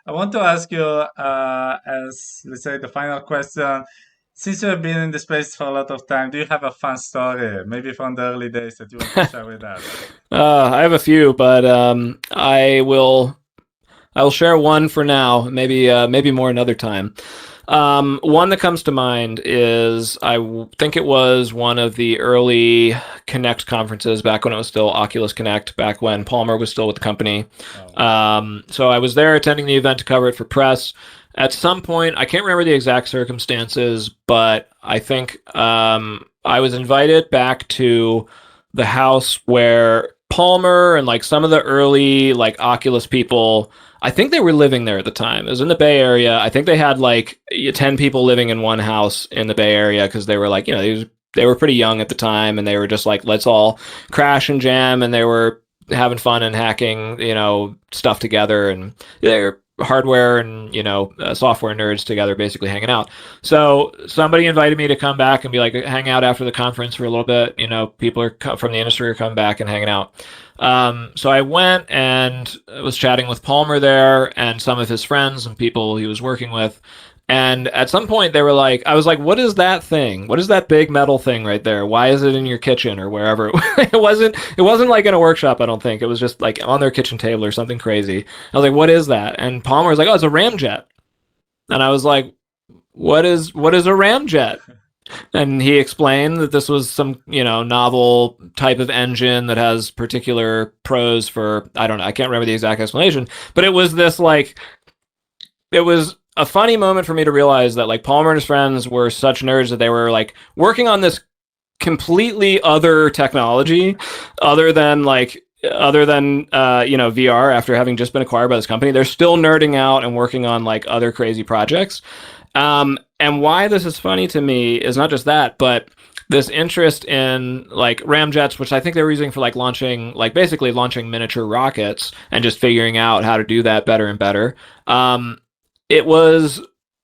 I want to ask you, as let's say the final question, since you have been in the space for a lot of time, do you have a fun story, maybe from the early days that you want to share with us? I have a few, but I will share one for now. Maybe more another time. One that comes to mind is think it was one of the early Connect conferences back when it was still Oculus Connect, back when Palmer was still with the company. Oh, So I was there attending the event to cover it for press. At some point, I can't remember the exact circumstances, but I think I was invited back to the house where Palmer and like some of the early like Oculus people, I think they were living there at the time. It was in the Bay Area. I think they had like 10 people living in one house in the Bay Area because they were like, they were pretty young at the time and they were just like, let's all crash and jam. And they were having fun and hacking, stuff together. And they're hardware and, software nerds together, basically hanging out. So somebody invited me to come back and be like, hang out after the conference for a little bit. People from the industry are coming back and hanging out. So I went and was chatting with Palmer there and some of his friends and people he was working with. And at some point they were like, I was like, what is that thing? What is that big metal thing right there? Why is it in your kitchen or wherever? It wasn't like in a workshop, I don't think. It was just like on their kitchen table or something crazy. I was like, what is that? And Palmer was like, oh, it's a ramjet. And I was like, what is a ramjet? And he explained that this was some, novel type of engine that has particular pros for, I don't know, I can't remember the exact explanation, but it was a funny moment for me to realize that like Palmer and his friends were such nerds that they were like working on this completely other technology other than VR after having just been acquired by this company. They're still nerding out and working on like other crazy projects. And why this is funny to me is not just that, but this interest in like ramjets, which I think they were using for like basically launching miniature rockets and just figuring out how to do that better and better. It was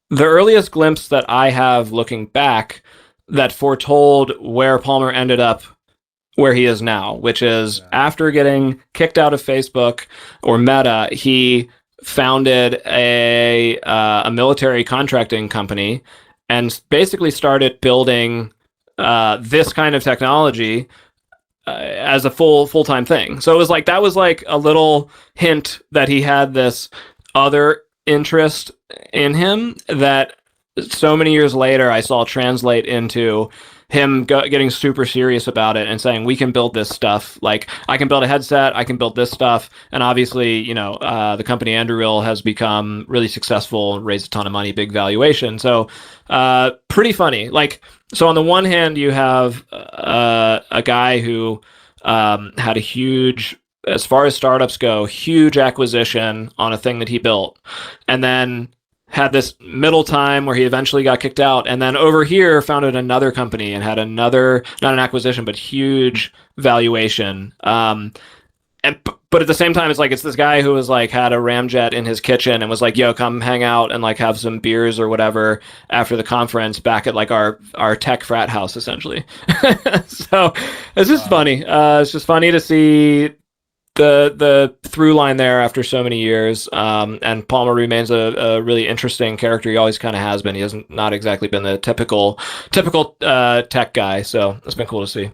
the earliest glimpse that I have looking back that foretold where Palmer ended up where he is now, which is yeah. after getting kicked out of Facebook or Meta, he founded a military contracting company and basically started building this kind of technology as a full-time thing. So it was like that was like a little hint that he had this other interest in him that so many years later I saw translate into him getting super serious about it and saying we can build this stuff. Like I can build a headset, I can build this stuff, and obviously the company Anduril has become really successful and raised a ton of money, big valuation. So pretty funny. Like so on the one hand you have a guy who had a huge, as far as startups go, huge acquisition on a thing that he built, and then had this middle time where he eventually got kicked out, and then over here founded another company and had another, not an acquisition, but huge valuation. But at the same time, it's this guy who was like had a ramjet in his kitchen and was like, "Yo, come hang out and like have some beers or whatever after the conference back at like our tech frat house, essentially." So it's just Wow. funny. It's just funny to see the through line there after so many years. And Palmer remains a really interesting character. He always kind of has been. He hasn't not exactly been the typical tech guy. So it's been cool to see.